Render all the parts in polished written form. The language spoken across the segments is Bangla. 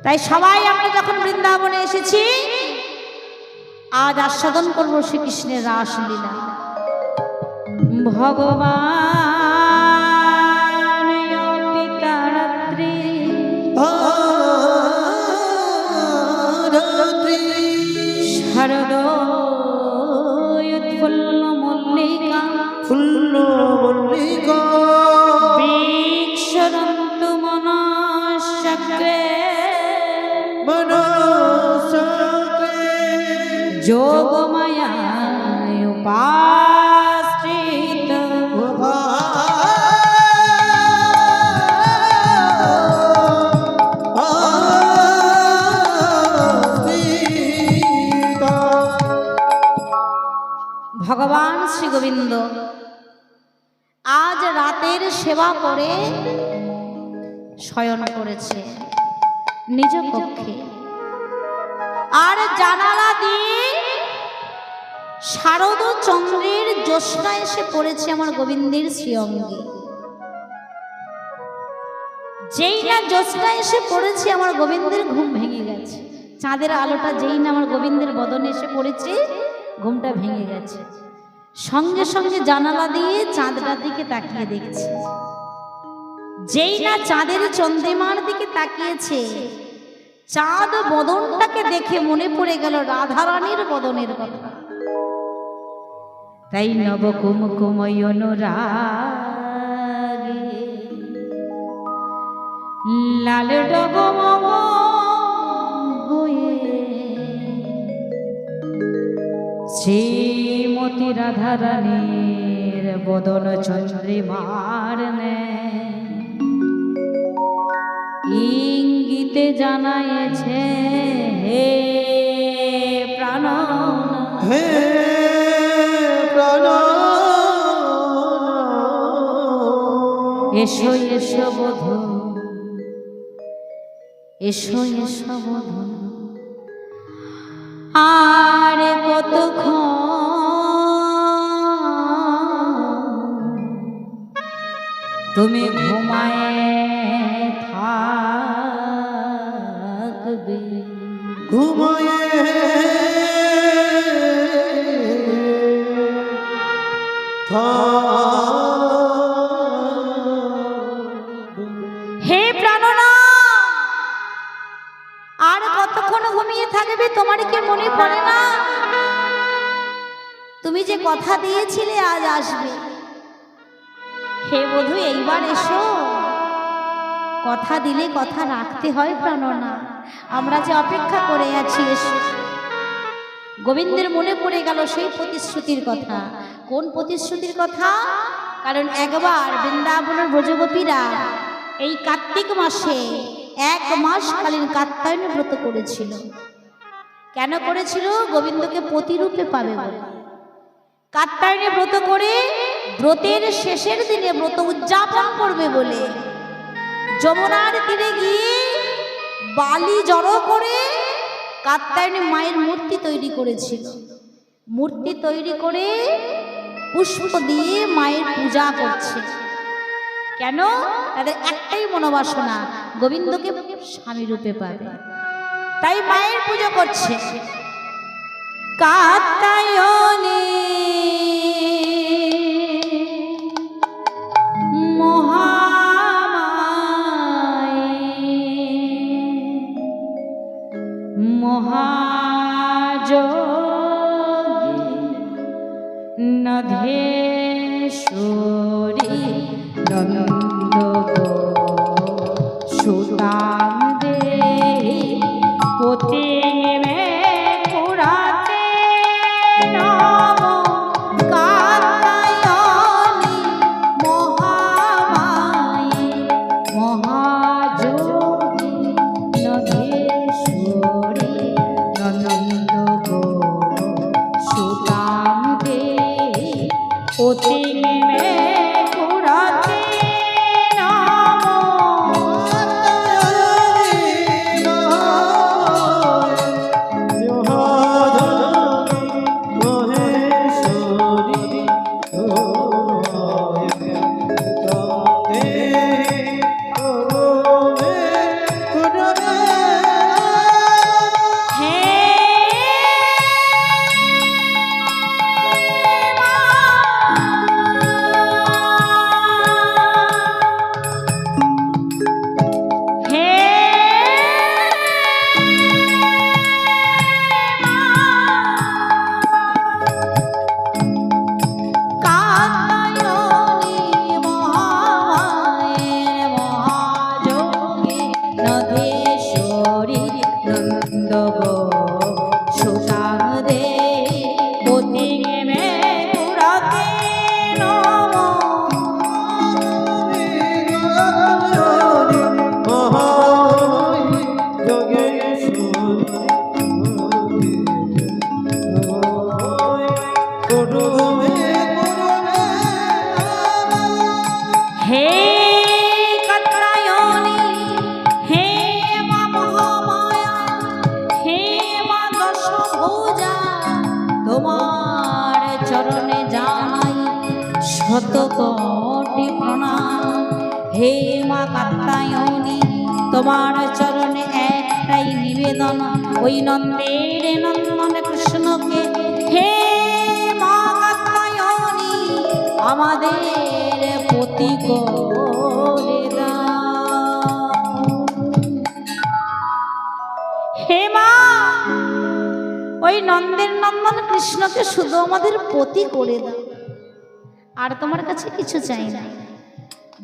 তাই সবাই আমরা যখন বৃন্দাবনে এসেছি, আজ আস্বাদন করব শ্রীকৃষ্ণের রাসলীলা। ভগবান পিতারাত্রি শারদ উৎফুল্ল মল্লিকা বৃক্ষরন্তু মনশ্চক্রে যোগমায়ায় উপাশ্রিত ভগবান শ্রী গোবিন্দ আজ রাতের সেবা করে শয়ন করেছে নিজ কক্ষে, আর জানালা দিয়ে শারদ চন্দ্রের জ্যোৎস্না এসে পড়েছে আমার গোবিন্দের শ্রীঅঙ্গে। যেই না জ্যোৎস্না এসে পড়েছে আমার গোবিন্দের ঘুম ভেঙে গেছে। চাঁদের আলোটা যেই না আমার গোবিন্দের বদনে এসে পড়েছে, ঘুমটা ভেঙে গেছে। সঙ্গে সঙ্গে জানালা দিয়ে চাঁদটার দিকে তাকিয়ে দেখছে। যেই না চাঁদের চন্দ্রিমার দিকে তাকিয়েছে, চাঁদ বদনটাকে দেখে মনে পড়ে গেল রাধারানীর বদনের কথা। তাই নব কুমকুময় অনুরাগে লাল ডগমগ হয়ে শ্রীমতী রাধারানীর বদন চন্দ্রিমার ইঙ্গিতে জানাইছে, হে প্রাণ হে প্রাণ এসো এসো বধূ, এসো এসো বধূ, আর কতক্ষণ তুমি ঘুমায় থাকবে, ঘুমায়ে হে প্রাণনা, আর কতক্ষণ ঘুমিয়ে থাকবে? তোমার কি মনে পড়ে না তুমি যে কথা দিয়েছিলে আজ আসবে? হে বধূ, এইবার এসো। কথা দিলে কথা রাখতে হয় প্রাণনা, আমরা যে অপেক্ষা করে আছি, এসো। গোবিন্দের মনে পড়ে গেল সেই প্রতিশ্রুতির কথা। কোন প্রতিশ্রুতির কথা? কারণ একবার বৃন্দাবনের ব্রজগোপীরা এই কার্তিক মাসে 1 মাস কালীন কাত্যায়ন ব্রত করেছিল। কেন করেছিল? গোবিন্দকে প্রতিরূপে পাবে বলে। কাত্যায়নে ব্রত করে ব্রতের শেষের দিনে ব্রত উদযাপন করবে বলে যমুনার তীরে গিয়ে বালি জড়ো করে কাত্যায়নে মায়ের মূর্তি তৈরি করেছিল। মূর্তি তৈরি করে পুষ্প দিয়ে মায়ের পূজা করছে। কেন? তাদের একটাই মনোবাসনা, গোবিন্দকে স্বামী রূপে পাবে, তাই মায়ের পুজো করছে। কাত্যায়নে নধেশ্বরী নন্দ সুতাং দেহি পতি মে পুরাতে নম কাত্যায়নী মহামায়ী মহাযোগী নধেশ্বরী নন্দ সুতাং দেহি পতি মে পুরাতে নম রাধেশ্বরী নন্দ গো সুদাম দে পতি মে পুরাতে নম হে কাত্যায়নী হে মা মহামায়া হে মা দশভুজা তোমার চরণে জানাই শত কোটি প্রণাম হে মা কাত্যায়নী তোমার চরণে একটাই নিবেদন ওই নন্দের নন্দন কৃষ্ণকে হে মা কাত্যায়নী আমাদের পতি করে দাও হে মা ওই নন্দের নন্দন কৃষ্ণকে শুধু আমাদের পতি করে দাও আর তোমার কাছে কিছু চাই না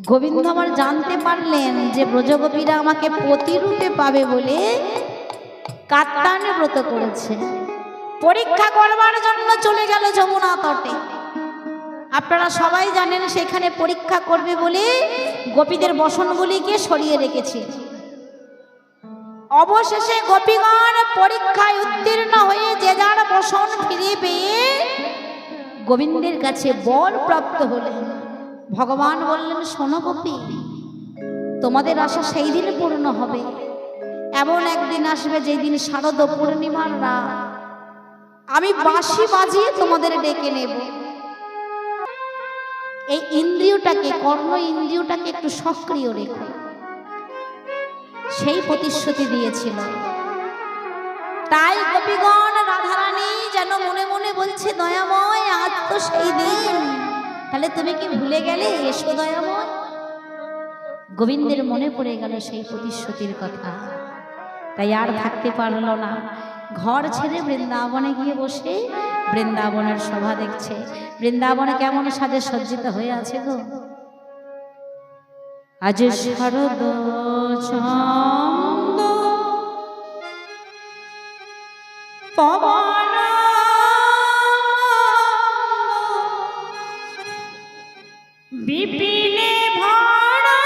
গোবিন্দ আমার জানতে পারলেন যে ব্রজগোপীরা আমাকে পতি রূপে পাবে বলে কাত্যায়নী ব্রত করেছে পরীক্ষা করবার জন্য চলে গেল যমুনা তটে আপনারা সবাই জানেন সেখানে পরীক্ষা করবে বলে গোপীদের বসনগুলিকে সরিয়ে রেখেছে অবশেষে গোপীগণ পরীক্ষায় উত্তীর্ণ হয়ে যে যার বসন ফিরে পেয়ে গোবিন্দের কাছে বর প্রাপ্ত হলেন ভগবান বললেন শোনো গোপী তোমাদের আশা সেই দিন পূর্ণ হবে এমন একদিন আসবে যেই দিন শারদ পূর্ণিমার রাত আমি বাঁশি বাজিয়ে তোমাদের ডেকে নেব এই ইন্দ্রিয়টাকে কর্ণ ইন্দ্রিয়টাকে একটু সক্রিয় রেখো সেই প্রতিশ্রুতি দিয়েছিল তাই গোপীগণ রাধারানী যেন মনে মনে বলছে দয়াময় আজ তো সেই দিন তাহলে তুমি কি ভুলে গেলে এসো দয়াময় গোবিন্দের মনে পড়ে গেল সেই প্রতিশ্রুতির কথা তাই আর থাকতে পারল না ঘর ছেড়ে বৃন্দাবনে গিয়ে বসে বৃন্দাবনের শোভা দেখছে বৃন্দাবনে কেমন সাজে সজ্জিত হয়ে আছে গো আজ শারদ ছন্দ পবন বিপিনে ভরা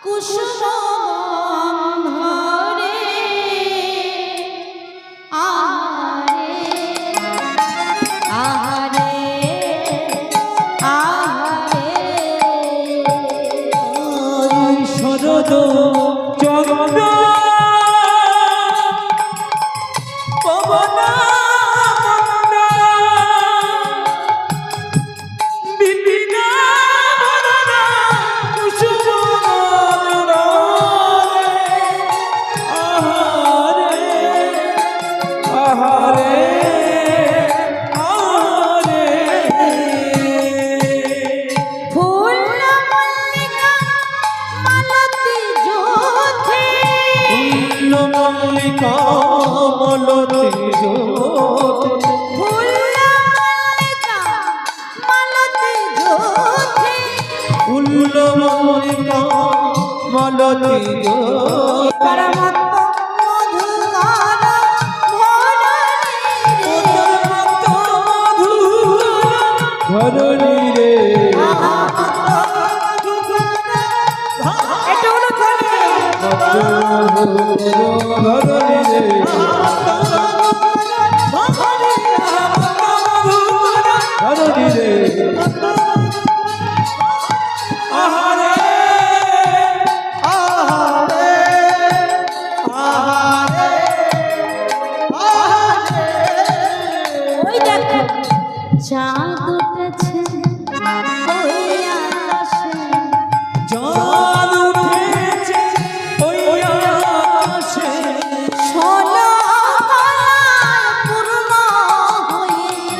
কুসুম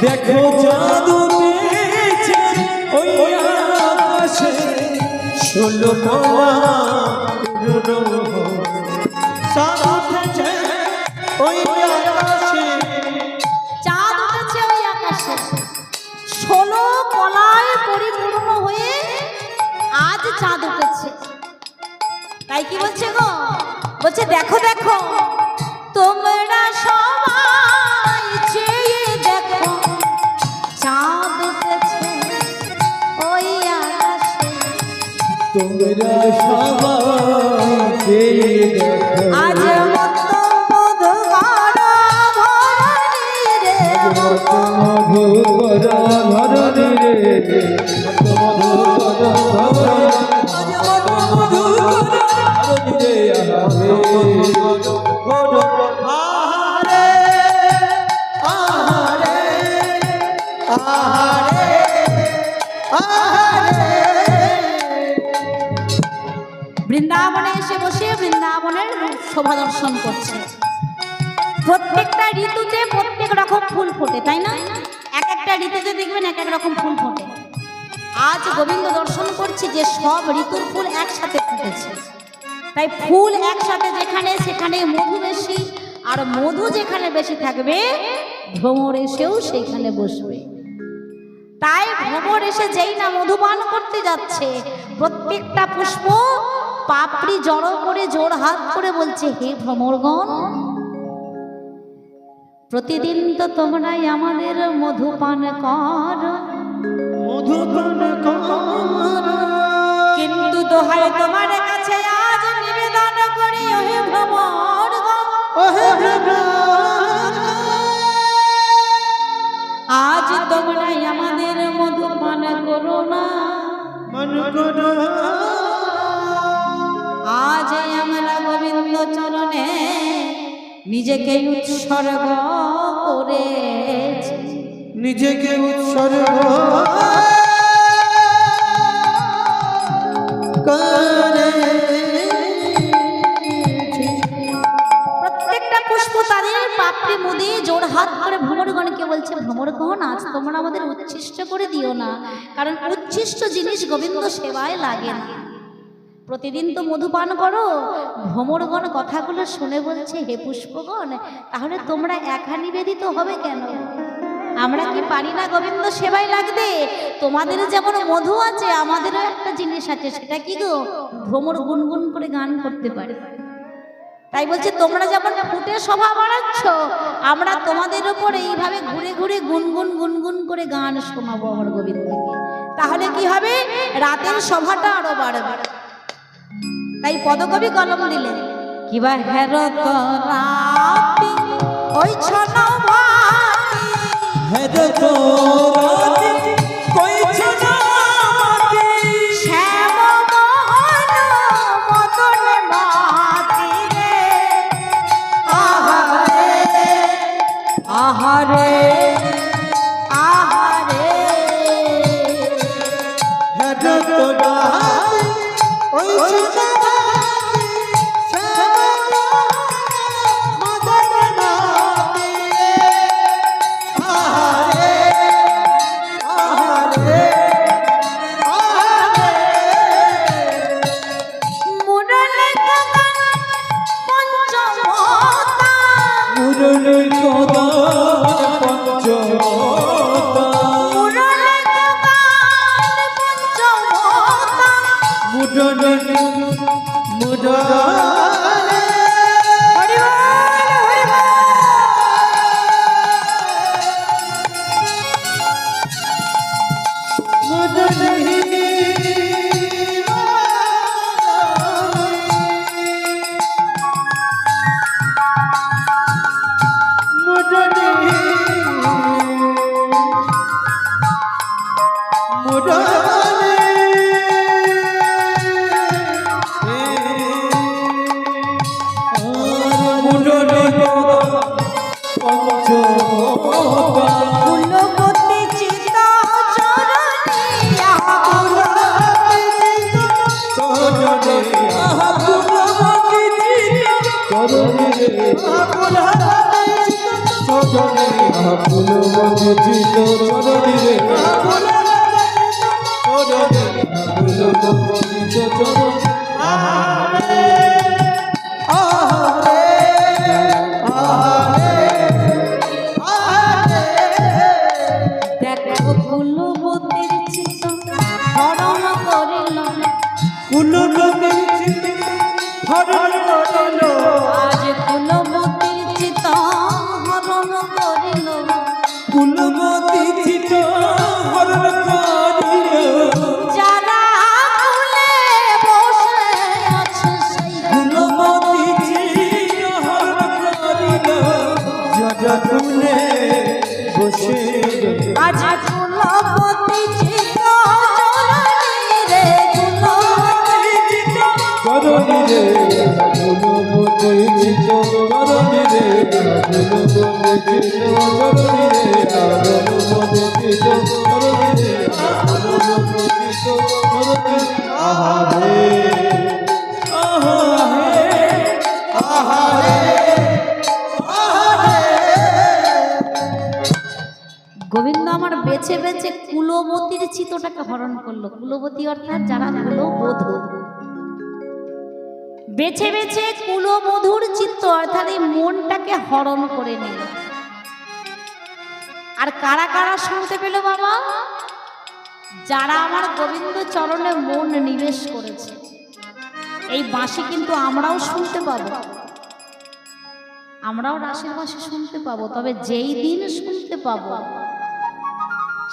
দেখো জাদু পেয়েছে ওই আকাশে ষোলো কলা চাঁদ উঠেছে ওই আকাশে চাঁদ উঠেছে ওই আকাশে 16 কলায় পরিপূর্ণ হয়ে আজ চাঁদ উঠেছে তাই কি বলছে গো? বলছে দেখো দেখো তোমরা সবাই চেয়ে দেখো চাঁদ উঠেছে ওই আকাশে। তোমরা সবাই দেখো আজ মত মধু ভরা ভরণী রে, মধুকর ধরণী রে, মধুকর ধরণী রে, আহারে আহারে আহারে আহারে। বৃন্দাবনে এসে বসে বৃন্দাবনের শোভা দর্শন করছে। প্রত্যেকটা ঋতুতে প্রত্যেক রকম ফুল ফোটে, তাই না? এক একটা ঋতুতে দেখবেন এক এক রকম ফুল ফোটে। আজ গোবিন্দ দর্শন করছি যে সব ঋতুর ফুল একসাথে ফুটেছে। তাই ফুল একসাথে যেখানে সেখানে মধু বেশি, আর মধু যেখানে বেশি থাকবে ভ্রমর এসেও সেইখানে বসবে। তাই ভ্রমর এসে যেই না মধুপান করতে যাচ্ছে, প্রত্যেকটা পুষ্প পাপড়ি জড়ো করে জোর হাত করে বলছে, হে ভ্রমরগণ, প্রতিদিন তো তোমরাই আমাদের মধুপান কর, মধুপান কর, কিন্তু দোহাই তোমার কাছে আজ নিবেদন করি হে ভ্রমরগণ, ওহে ভ্রমর, আজ তোমরাই আমাদের মধুপান করো না। মন করো, আজ আমরা গোবিন্দ চরণে নিজেকে উৎসর্গ করেছি, নিজেকে উৎসর্গ করে। প্রত্যেকটা পুষ্প তাদের পাপড়ি মুদে জোর হাত করে ভ্রমরগণকে বলছে, ভ্রমরগণ আজ তোমরা আমাদের উচ্ছিষ্ট করে দিও না, কারণ উচ্ছিষ্ট জিনিস গোবিন্দ সেবায় লাগে না। প্রতিদিন তো মধুপান করো। ভ্রমরগণ কথাগুলো শুনে বলছে, হে পুষ্পগণ, তাহলে তোমরা একা নিবেদিত হবে কেন? আমরা কি পারি না গোবিন্দ সেবায় লাগতে? তোমাদের যেমন মধু আছে, আমাদেরও একটা জিনিস আছে, সেটা কি গো? ভ্রমর গুনগুন করে গান করতে পারে। তাই বলছে তোমরা যেমন ফুটে শোভা বাড়াচ্ছ, আমরা তোমাদের উপর এইভাবে ঘুরে ঘুরে গুনগুন গুনগুন করে গান শোনাবো আমার গোবিন্দকে। তাহলে কি হবে? রাতের শোভাটা আরো বাড়বে। তাই পদকবি কলম দিলেন, কিবা হেরত রাতি ওই ছনো ভাতি, হেরত রাতি কই ছনো ভাতি, শ্যাম মোহন মদন মাতি রে, আহারে আহারে আহারে। হেরত রাতি ওই ছনো ভাতি, শ্যাম মদন মাতি, আহারে আহারে আহারে। মুরলী কাকান পঞ্চমতা, মুরলী কদন পঞ্চমতা, মুরলী কাকান পঞ্চমতা, মুরলী মুরলী হরি বল হরি বল। ফুলবতী চিতা চরণিয়া, দেখো ফুলবতীর চিতা হরণ করিল, রে ভুলবো চিত চরণে রে ভুলবো চিত চরণে রে ভুলবো চিত চরণে রে ভুলবো চিত চরণে আহা রে আহা রে আহা রে গোবিন্দ আমার বেছে বেছে কুলবতীর চিতটাকে হরণ করলো। কুলবতী অর্থাৎ যারা কুলবধূ, বেছে বেছে কুলবধূর চিত্ত অর্থাৎ এই মনটাকে হরণ করে নিল। আর কারা কারা শুনতে পেল বাবা? যারা আমার গোবিন্দ চরণে মন নিবেশ করেছে। এই বাঁশি কিন্তু আমরাও শুনতে পাবো, আমরাও রাসের বাঁশি শুনতে পাবো, তবে যেই দিন শুনতে পাবো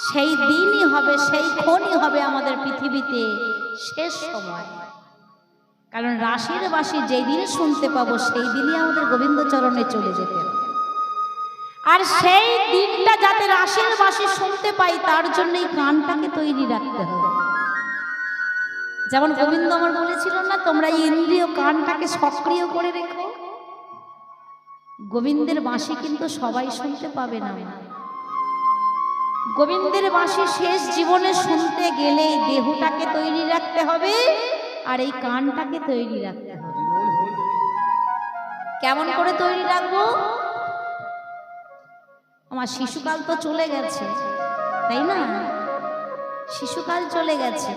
সেই দিনই হবে, সেই ক্ষণই হবে আমাদের পৃথিবীতে শেষ সময়। কারণ রাসের বাঁশি যেই দিন শুনতে পাবো সেই দিনই আমাদের গোবিন্দ চরণে চলে যেতে হবে। আর সেই দিনটা যাতে রাসের বাঁশি শুনতে পাই তার জন্য এই কানটাকে তৈরি রাখতে হবে। যেমন গোবিন্দ আমার বলেছিল না, তোমরা ইন্দ্রিয় কানটাকে সক্রিয় করে রেখো। গোবিন্দের বাঁশি কিন্তু সবাই শুনতে পাবে না। গোবিন্দের বাঁশি শেষ জীবনে শুনতে গেলে দেহটাকে তৈরি রাখতে হবে আর এই কানটাকে তৈরি রাখতে হবে। কেমন করে তৈরি রাখবো? আমার শিশুকাল তো চলে গেছে, তাই না? শিশুকাল চলে গেছে,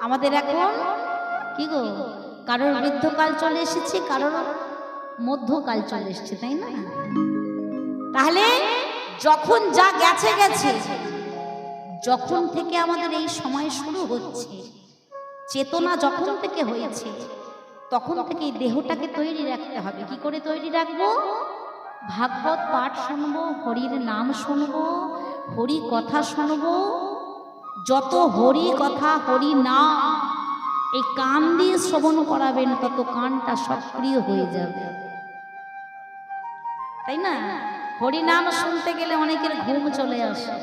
আমাদের এখন কি গো, কারোর বৃদ্ধকাল চলে এসেছে, কারোর মধ্যকাল চলে এসেছে, তাই না? তাহলে যখন যা গেছে গেছে, যখন থেকে আমাদের এই সময় শুরু হচ্ছে, চেতনা যখন থেকে হয়েছে তখন থেকে এই দেহটাকে তৈরি রাখতে হবে। কি করে তৈরি রাখবো? ভাগবত পাঠ শুনবো, হরির নাম শুনবো, হরি কথা শুনবো। যত হরি কথা হরি নাম এই কান দিয়ে শ্রবণ করাবেন তত কানটা সক্রিয় হয়ে যাবে, তাই না? হরি নাম শুনতে গেলে অনেকের ঘুম চলে আসে।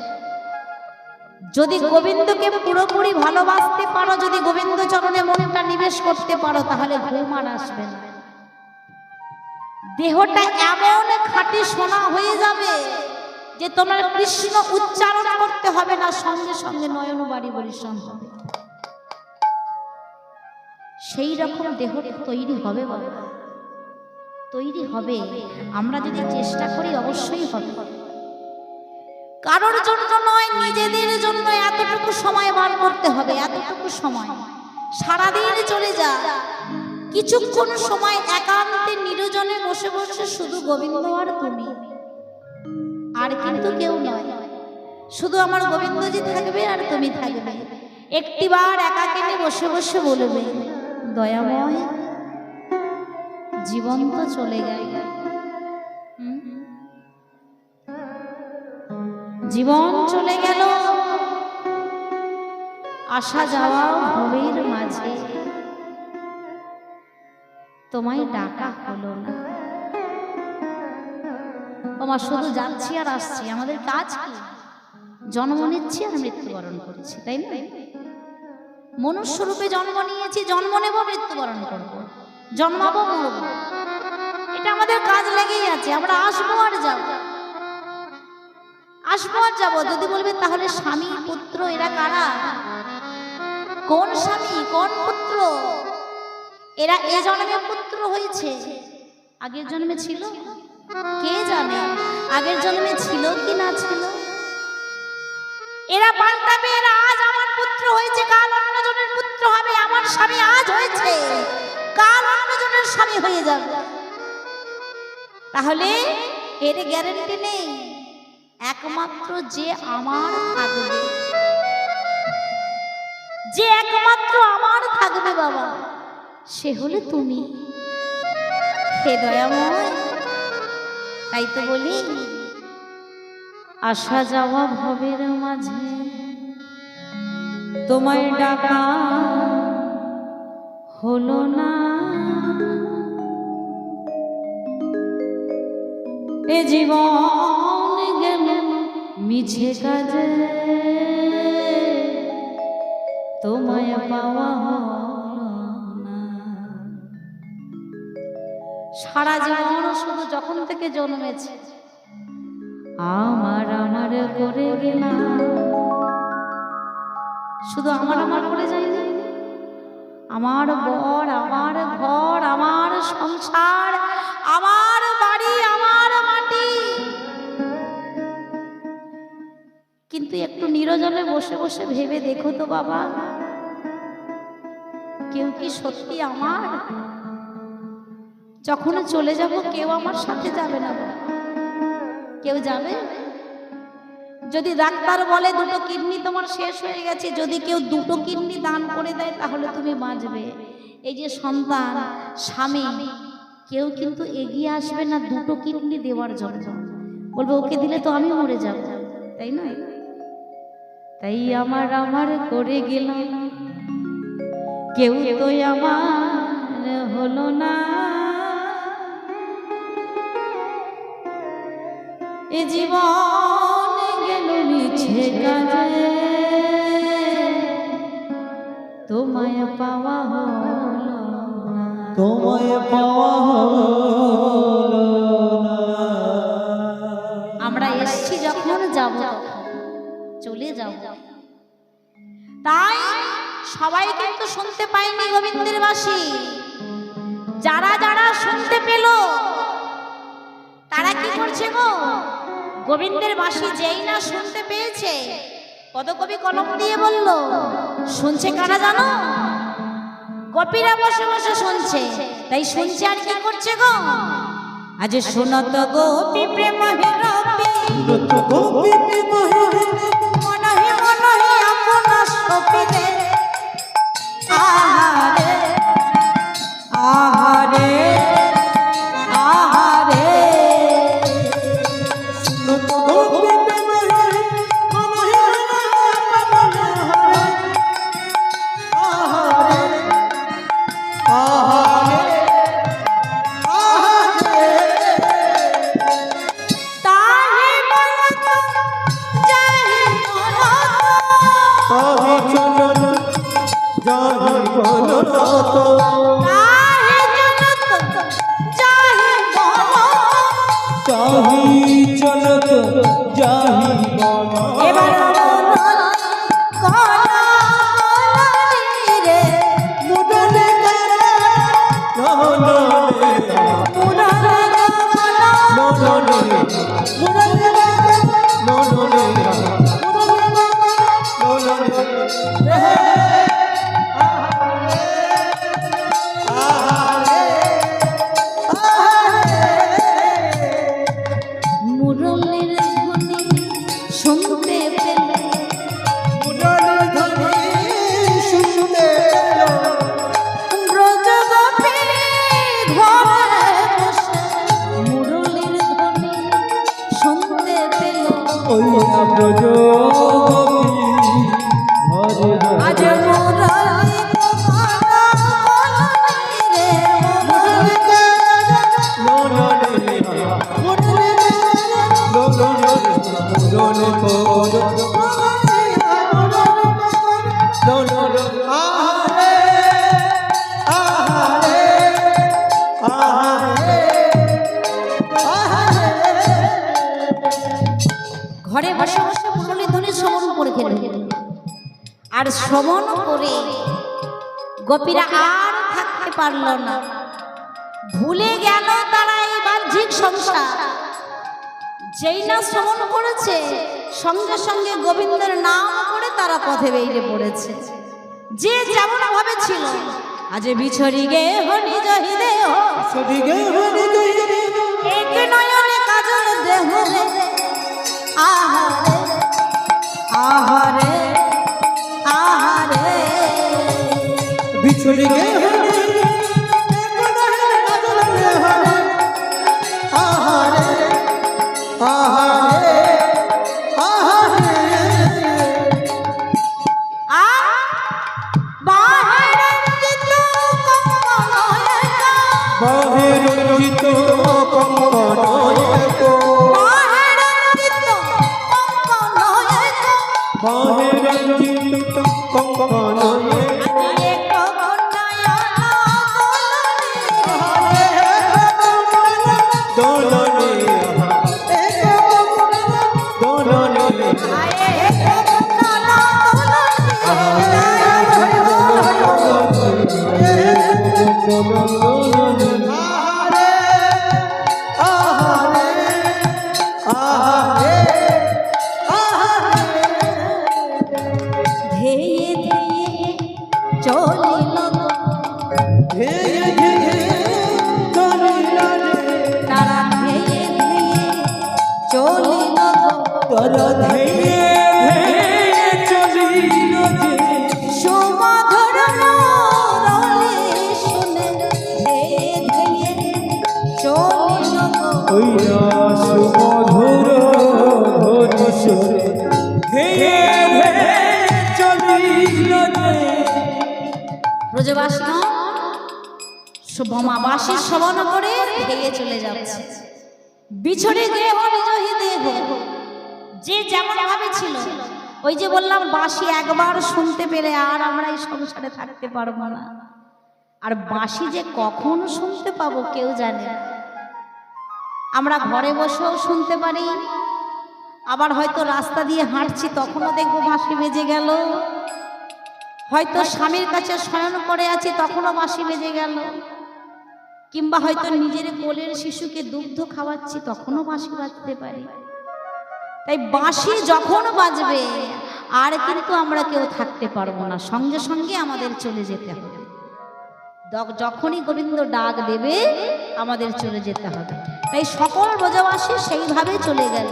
যদি গোবিন্দকে পুরোপুরি ভালোবাসতে পারো, যদি গোবিন্দ চরণে মনটা নিবেশ করতে পারো, তাহলে ঘুম আর আসবে না। দেহটা এমন খাঁটি সোনা হয়ে যাবে যে তোমার কৃষ্ণ উচ্চারণ করতে হবে না, সঙ্গে সঙ্গে নয়ন বাড়ি বরিশন হবে। সেই রকম দেহটা তৈরি হবে বাবা, তৈরি হবে। আমরা যদি চেষ্টা করি অবশ্যই হবে। কারোর জন্য নয়, নিজেদের জন্য এতটুকু সময় বার করতে হবে। এতটুকু সময় সারাদিন চলে যা, কিছুক্ষণ সময় একান্তে নির্জনে বসে বসে শুধু গোবিন্দ আর তুমি, আর কিন্তু কেউ নয়। শুধু আমার গোবিন্দজি থাকবে আর তুমি থাকবে। একটিবার একাকিনী বসে বসে বলবে, দয়াময় জীবন তো চলে গেল, জীবন চলে গেল, আসা যাওয়া ভবের মাঝে তোমায় ডাকা হলো না। তোমার শুধু যাচ্ছি আর আসছি, আমাদের কাজ কি? জন্ম নিচ্ছি আর মৃত্যুবরণ করছি, তাই না? মনুষ্য রূপে জন্ম নিয়েছি, জন্ম নেব, মৃত্যুবরণ করব, জন্মাবো, মরব, এটা আমাদের কাজ লেগেই আছে। আমরা আসবো আর যাবো, আসবো আর যাবো। যদি বলবে তাহলে স্বামী পুত্র এরা কারা? কোন স্বামী কোন পুত্র? এরা এ জন্মে পুত্র হয়েছে, আগের জন্মে ছিল কে জানে, আগের জন্মে ছিল কি না ছিল। এরা পাল্টাবে, এরা আজ আমার পুত্র হয়েছে, কাল অন্যজনের পুত্র হবে। আমার স্বামী আজ হয়েছে, কাল অন্যজনের স্বামী হয়ে যাবে। তাহলে এর গ্যারান্টি নেই। একমাত্র যে আমার থাকবে, যে একমাত্র আমার থাকবে বাবা, সে হলে তুমি। হে দয়াময়, তাই তো বলি, আসা যাওয়া ভবের মাঝে তোমায় ডাকা হলো না। এ জীবন গেল মিছে কাজে, তোমায় পাওয়া হলো না। সারা জীবন শুধু যখন থেকে জন্মেছে আমার আমার করে গেলাম, শুধু আমার আমার করে যায়নি, আমার বর, আমার ঘর, আমার সংসার, আমার বাড়ি, আমার মাটি। কিন্তু একটু নিরজনে বসে বসে ভেবে দেখো তো বাবা, কেউ কি সত্যি আমার? যখন চলে যাব কেউ আমার সাথে যাবে না বাবা। কেউ যাবে? যদি ডাক্তার বলে দুটো কিডনি তোমার শেষ হয়ে গেছে, যদি কেউ দুটো কিডনি দান করে দেয় তাহলে তুমি বাঁচবে। এই যে সন্তান, স্বামী, কেউ কিন্তু এগিয়ে আসবে না দুটো কিডনি দেওয়ার জন্য, বলবে ওকে দিলে তো আমি মরে যাব, তাই না? তাই আমার আমার করে গেলাম, কেউ তো আমার হলো না। এ জীবন গেল মিছে কাজে, তোমায় পাওয়া হলো না, তোমায় পাওয়া হলো না। আমরা এসছি যখন যাব চলে যাব। তাই সবাই কিন্তু শুনতে পায়নি গোবিন্দের বাঁশি। যারা যারা শুনতে পেল তারা কি করছে গো? গোবিন্দের বাঁশি যেই না শুনতে পেয়েছে, পদকবি কলম দিয়ে বলল, শুনছে কারা জানো? গোপীরা বসে বসে শুনছে। তাই শুনছে আর কি করছে গো? আজ শুনত গোপী প্রেম হিরপি, গোপী প্রেম হিরপি, মনহি মনহি আপনা সপিলে, আহারে আহারে আহারে, গোপী প্রেম হিরপি, মনহি আহারে আহারে আহারে, তাহে বলত যাহি বলত, তাহি চলন যাহি বলত, তাহে চলত যাহি বলত। তাহি চলত যাহি বলত। এবার কলা রে মুডলে ননলে মুরারে কলা, ননলে মুডলে ননলে ননলে রে আহারে আহারে, মুরলের ধ্বনি শুনতে পেলে, মুডলে ধ্বনি শুনতে পেল, ব্রজ গোপী ঘরে বসে মুরলের ধ্বনি শুনতে পেল। ওই ব্রজ গোপী ঘরে আজ ঘরে মুরলি তোমারা বলনি রে মুরলি, ননলে মুডলে ননলে ননলে আহারে আহারে আহারে আহারে। ঘরে বসে বসে মুরলি ধ্বনি শ্রবণ করে খেলেন। আর শ্রবণ করে গোপীরা আর থাকতে পারল না, ভুলে গেল তারা এই বাহ্যিক সংসার। যেই না শ্রবণ করেছে সঙ্গে সঙ্গে গোবিন্দের নাম করে তারা পথে বেরিয়ে পড়েছে। যে যেমন ভাবে ছিল, আজ বিছড়ি গে হনি জহি দেহ, সদিগে হনি জহি এক নয়নে কাজল দেহ রে, আহারে আহারে আহারে, বিছড়ি গে হনি আহারে আহারে আহারে। বাহিরঞ্জিত কঙ্কণ এক, বাহিরঞ্জিত কঙ্কণ এক, আহারে আহারে আহারে আহারে ধেয়ে ধেয়ে চলিল গো ধেয়ে ধেয়ে চলিল রে তারা ধেয়ে ধেয়ে চলিল গো তারা ধেয়ে ধেয়ে চলিল রে সুমধুর মুরলি শুনে ধেয়ে ধেয়ে চলিল গো ওই সুমধুর ধ্বনি সুরে ধেয়ে ধেয়ে চলিল রে ব্রজবাসী শুভমাবাসী শ্রবণ করে ধেয়ে চলে যাচ্ছে বিছড়ে দেহ নিজহি দেহ যে যেমন ভাবে ছিল। ওই যে বললাম বাঁশি একবার শুনতে পেরে আর আমরা এই সংসারে থাকতে পারবো না। আর বাঁশি যে কখন শুনতে পাবো কেউ জানে না। আমরা ঘরে বসেও শুনতে পারি, আবার হয়তো রাস্তা দিয়ে হাঁটছি তখনও দেখবো বাঁশি বেজে গেল, হয়তো স্বামীর কাছে শয়ন করে আছি তখনও বাঁশি বেজে গেল, কিংবা হয়তো নিজের কোলের শিশুকে দুগ্ধ খাওয়াচ্ছি তখনও বাঁশি বাজতে পারি। তাই বাঁশি যখন বাজবে আর কিন্তু আমরা কেউ থাকতে পারবো না, সঙ্গে সঙ্গে আমাদের চলে যেতে হবে। যখনই গোবিন্দ ডাক দেবে আমাদের চলে যেতে হবে। তাই সকল ব্রজবাসী সেইভাবে চলে গেল।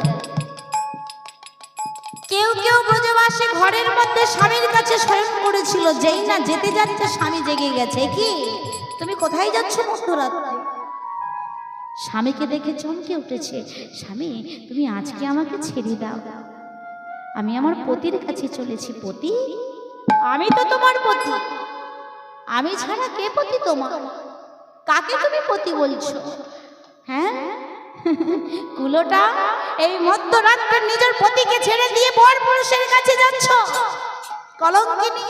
কেউ কেউ ব্রজবাসী ঘরের মধ্যে স্বামীর কাছে শয়ন করেছিল, যেই না যেতে যাচ্ছে স্বামী জেগে গেছে। কি তুমি কোথায় যাচ্ছ মধ্যরাত্রে? স্বামীকে দেখে চমকে উঠেছে, স্বামী তুমি আজকে আমাকে ছেড়ে দাও, আমি আমার পতির কাছে চলেছি। পতি? আমি তো তোমার পতি, আমি ছাড়া কে পতি তোমার? কাকে তুমি পতি বলছো? হ্যাঁ কুলোটা, এই মধ্যরাত্রে নিজের পতিকে ছেড়ে দিয়ে বর পুরুষের কাছে যাচ্ছ, কলঙ্কিনী।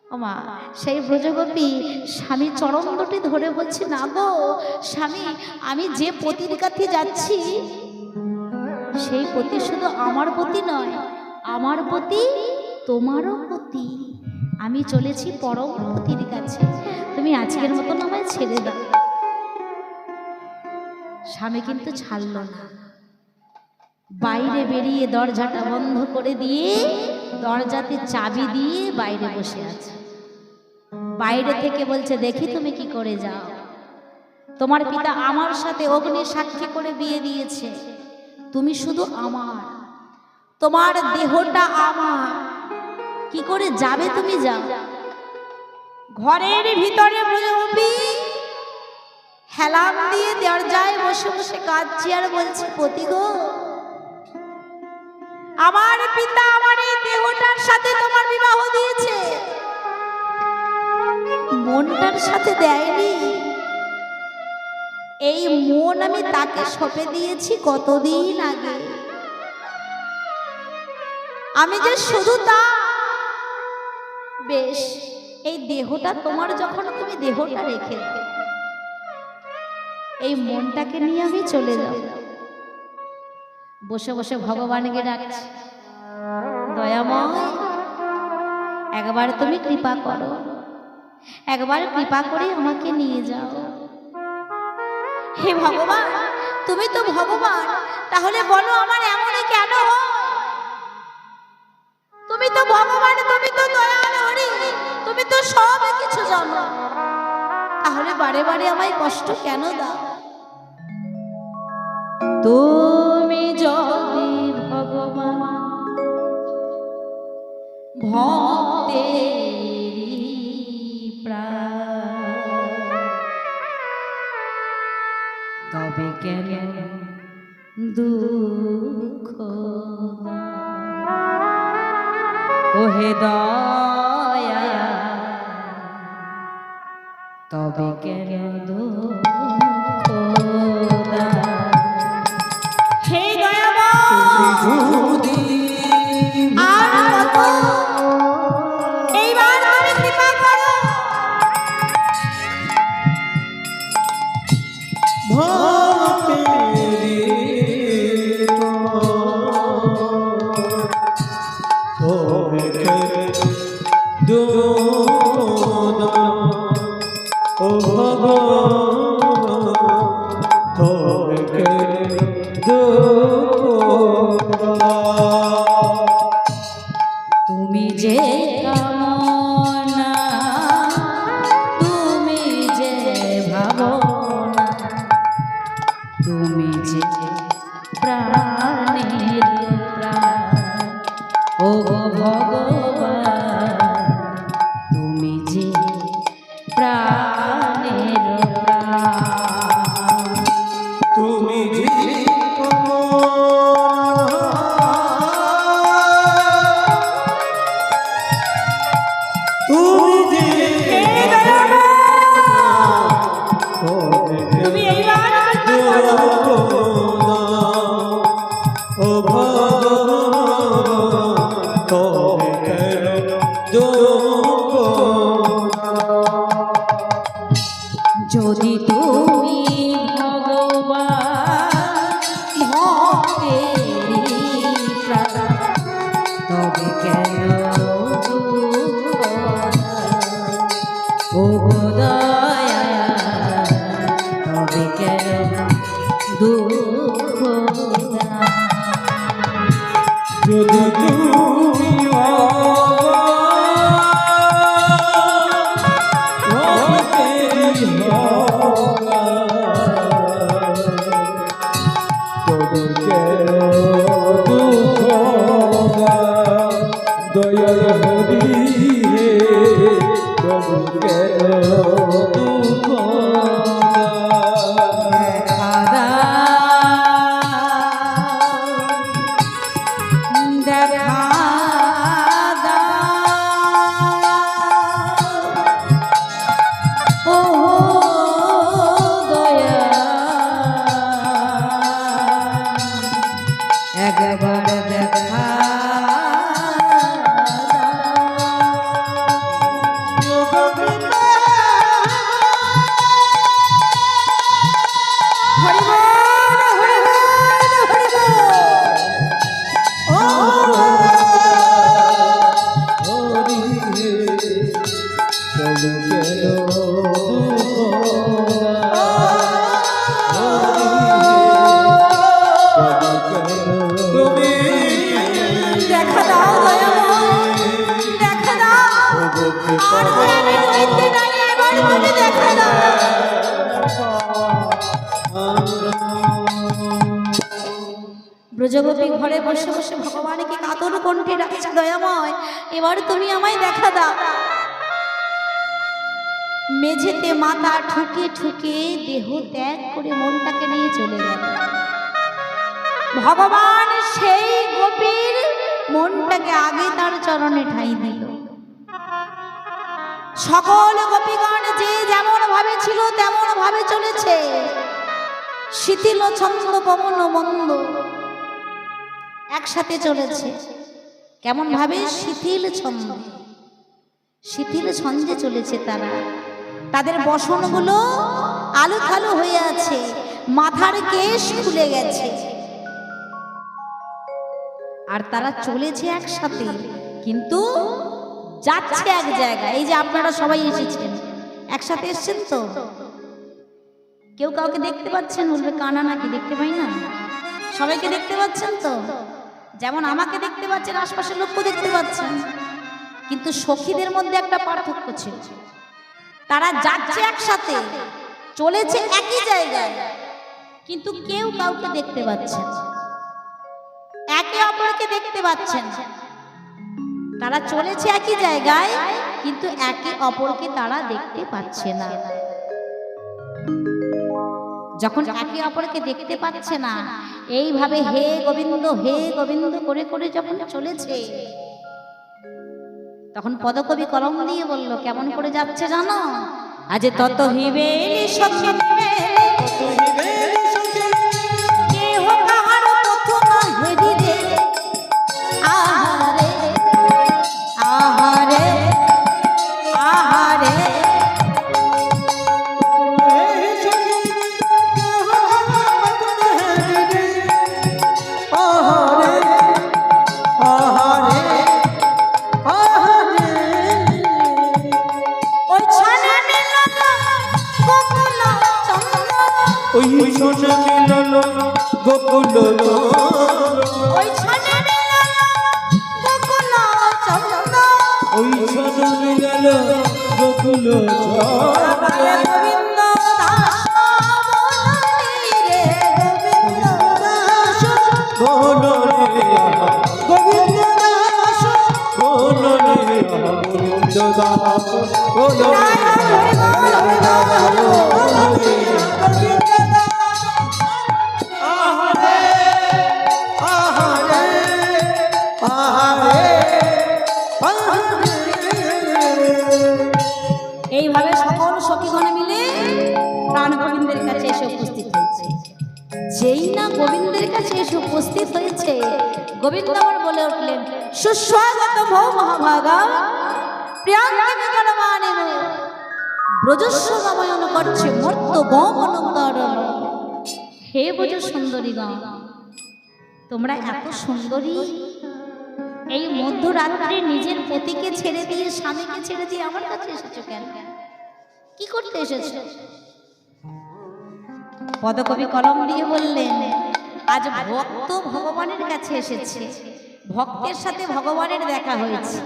ওমা, সেই ব্রজগোপী স্বামী চরণ দুটি ধরে বলছে, না গো স্বামী, আমি যে পতির কাছে যাচ্ছি সেই পতি শুধু আমার পতি নয়, আমার পতি তোমারও পতি। আমি চলেছি পরম পতির কাছে, তুমি আজকের মতন আমায় ছেড়ে দাও। স্বামী কিন্তু ছাড়ল না, বাইরে বেরিয়ে দরজাটা বন্ধ করে দিয়ে দরজাতে চাবি দিয়ে বাইরে বসে আছে। বাইরে থেকে বলছে, দেখি তুমি কি করে যাও, তোমার পিতা আমার সাথে অগ্নি সাক্ষী করে বিয়ে দিয়েছে, তুমি শুধু আমার, তোমার দেহটা আমার, কি করে যাবে তুমি যাও। ঘরের ভিতরে ব্রজগোপী হেলান দিয়ে দরজায় বসে বসে কাঁদছে আর বলছে, পতি গো, আমার পিতা আমার এই দেহটার সাথে তোমার বিবাহ দিয়েছে, মনটার সাথে দেয়নি। এই মন আমি তাকে সঁপে দিয়েছি কতদিন আগে, আমি যে শুধু তা। বেশ, এই দেহটা তোমার, যখন তুমি দেহটা রেখে দাও, এই মনটাকে নিয়ে আমি চলে যাব। বসে বসে ভগবানকে ডাকছি, দয়াময় একবার তুমি কৃপা করো, একবার কৃপা করে আমাকে নিয়ে যাও। হে ভগবান, তুমি তো ভগবান, তাহলে বলো আমার এমনই কেন হয়? তুমি তো ভগবান, তুমি তো দয়াল হরি, তুমি তো সব কিছু জানো, তাহলে বারে বারে আমায় কষ্ট কেন দাও? তুমি যদি ভগবান ভক্তেরি প্রাণ, তবে কেন দুঃখ ওহে দয়া, তবে কেন দুঃখ হে দয়াময়, আর কত এইবার তুমি কৃপা করো। ও ভগবান তবে কেন দুঃখ তুমি যে কামনা তুমি যে ভাবনা তুমি যে প্রাণের প্রাণ ও ভগবান তুমি যে প্রাণের প্রাণ তুমি যে তুমি এইবার ও ভগবান তবে কেন দুঃখ যদি তুমি ভগবান ভক্তের প্রাণ তবে কেন ও দয়া তবে কেন দুঃখ যদি তুমি দয়া হরি হে তবু কেন দুঃখ একবার দেখা দেখা দাও দেখা দাও আর আমি রইতে নাই এবার বলে দেখা দাও ব্রজগোপী ঘরে বসে বসে ভগবানকে কাতর কণ্ঠে ডাকছে দয়াময় এবার তুমি আমায় দেখা দাও মেঝেতে মাথা ঠুকে ঠুকে দেহ ত্যাগ করে মনটাকে নিয়ে চলে গেল ভগবান সেই গোপীর মনটাকে আগে তার চরণে ঠাঁই দিল সকল গোপীগণ যে যেমন ভাবে ছিল তেমন ভাবে চলেছে শিথিল ছন্দ পবন মন্দ একসাথে চলেছে কেমন ভাবে শিথিল ছন্দে চলেছে তারা তাদের বসনগুলো আলু থালু হয়ে আছে মাথার কেশ খুলে গেছে আর তারা চলেছে একসাথে কিন্তু যাচ্ছে এক জায়গায় এই যে আপনারা সবাই এসেছেন একসাথে এসেছেন তো কেউ কাউকে দেখতে পাচ্ছেন বলবে কানা নাকি দেখতে পাই না সবাইকে দেখতে পাচ্ছেন তো যেমন আমাকে দেখতে পাচ্ছেন আশপাশের লোককে দেখতে পাচ্ছেন কিন্তু সখীদের মধ্যে একটা পার্থক্য ছিল তারা যাচ্ছে একসাথে চলেছে একই জায়গায় কিন্তু কেউ কাউকে দেখতে পাচ্ছে না একে অপরকে দেখতে পাচ্ছেন তারা চলেছে একই জায়গায় কিন্তু একে অপরকে তারা দেখতে পাচ্ছে না যখন একে অপরকে দেখতে পাচ্ছে না এইভাবে হে গোবিন্দ করে করে যখন চলেছে তখন পদকবি কলম দিয়ে বলল কেমন করে যাচ্ছে জানো আজ তত হিবে সখী ওই শোনে মিলন গোকুল ওই ছনে মিলন গোকুল চন্দ্র ওই শোনে মিলন গোকুল গোবিন্দ দাস বলো রে গোবিন্দ দাস গোবিন্দ দাস গোবিন্দ এইভাবে সকল সখীগণ মিলে প্রাণ গোবিন্দের কাছে এসে উপস্থিত হয়েছে। যেই না গোবিন্দের কাছে এসে উপস্থিত হয়েছে, গোবিন্দ আবার বলে উঠলেন, সুস্বাগত ভৌ মহাভাগা প্রিয়াঙ্গী গণমানে ব্রজস্ব গময়ন করছে মর্ত গমন করণ। হে ব্রজ সুন্দরীগণ, তোমরা এত সুন্দরী, এই মধ্যরাত্রে নিজের পতিকে ছেড়ে দিয়ে, স্বামীকে ছেড়ে দিয়ে আমার কাছে এসেছো কেন? কি করতে এসেছো? পদকবি কলম দিয়ে বললেন, আজ ভক্ত ভগবানের কাছে এসেছে, ভক্তের সাথে ভগবানের দেখা হয়েছে,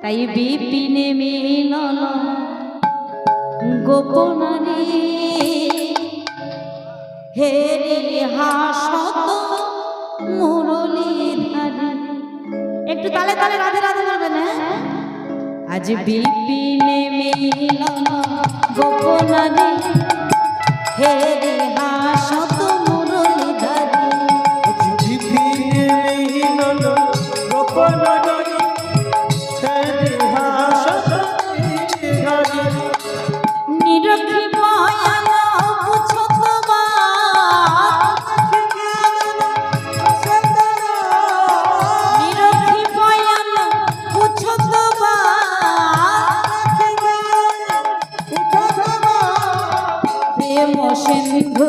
তাই বিপিনে মিলন গোপনারে হেরি হাসত মুরলীধারী। একটু তালে তালে রাধে রাধে বলবেন। আজ বিপিনে মিলন গোপনারে হেরি হাসত মুরলীধারী। নিরখি পায়াল পুছত নিরখি পায়াল পুছত প্রেম সিন্ধু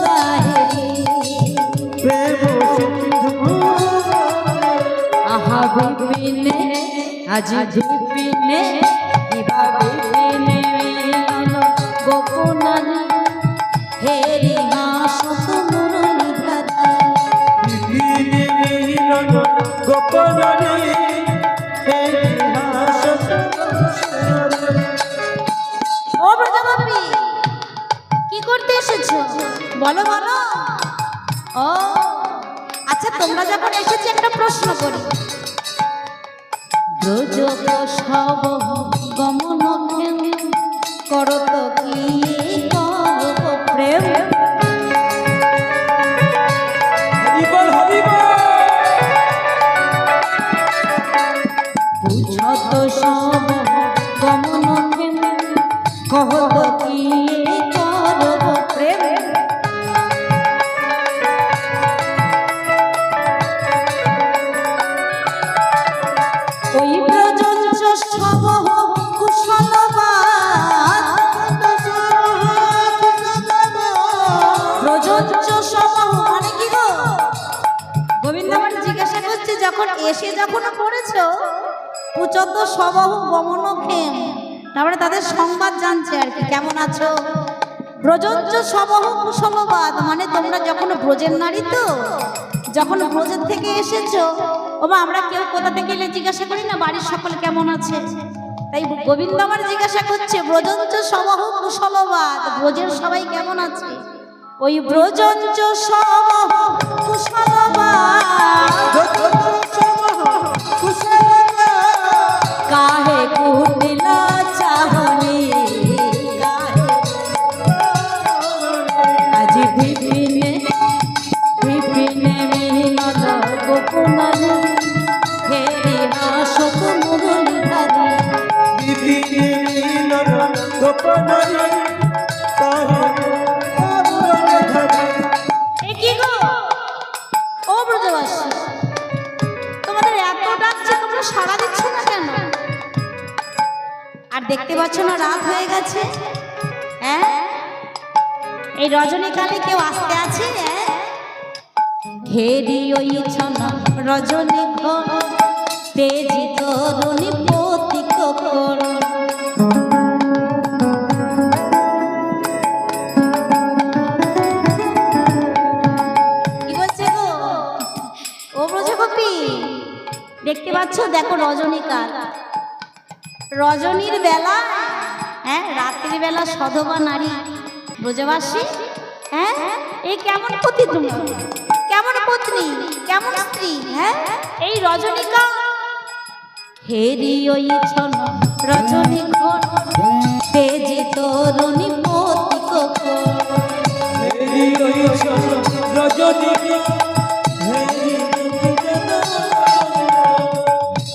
গাহে আহা বিপিনে আজ বিপিনে দিবা বিপিনে মিলন গোপনারে হেরি হাসত মুরলীধারী। ও ব্রজগোপী, কি করতে এসেছো? বলো বলো। ও আচ্ছা, তোমরা যখন এসেছো একটা প্রশ্ন করি। ব্রজ সব গমন করত কি করব প্রেম। বুঝত সব গমন কহত কি করব প্রেম। ওই ব্রজঞ্চ সব কুশলবাদ, ব্রজঞ্চ সব মানে কি গো? গোবিন্দ আমার জিজ্ঞাসা করছে, যখন এসে যখন পড়েছো পুচত সবহ গমন ক্ষেম, তারপরে তাদের সংবাদ জানছে আর কি, কেমন আছো। ব্রজঞ্চ সবহ কুশলবাদ মানে তোমরা যখন ব্রজের নারী, তো যখন ব্রজের থেকে এসেছো, ওমা আমরা কেউ কোথা থেকে এলে জিজ্ঞাসা করি না বাড়ির সকল কেমন আছে। তাই গোবিন্দ আমার জিজ্ঞাসা করছে, ব্রজঞ্চ সবহ কুশলবাদ, ব্রজের সবাই কেমন আছে? ওই ব্রজঞ্চ সবহ কুশলবাদ কাহে কুটিলা চাহনি আজ বিপিনে বিপিনে মিলন গোপনারে হেরি হাসত মুরলীধারী। কি গো ও ব্রজবাসী, তোমাদের এত ডাকছে, তোমরা সাড়া দিচ্ছ না কেন? আর দেখতে পাচ্ছ না রাত হয়ে গেছে? হ্যাঁ, এই রজনীকালে কেউ আসতে আছে? ঘেরি ওই ছনা রজনী ঘর তেজি তরুণী পতিক কর। দেখো রজনীকার, রজনীর বেলা, হ্যাঁ রাত্রির বেলা সধবা নারী ব্রজবাসী, হ্যাঁ এই কেমন পতি তুমি, কেমন পত্নী, কেমন স্ত্রী, হ্যাঁ এই রজনীকা হেরি ওই ছন রজনী ঘন তেজে তরুণী পতি কখন হেরি ওই ছন রজনী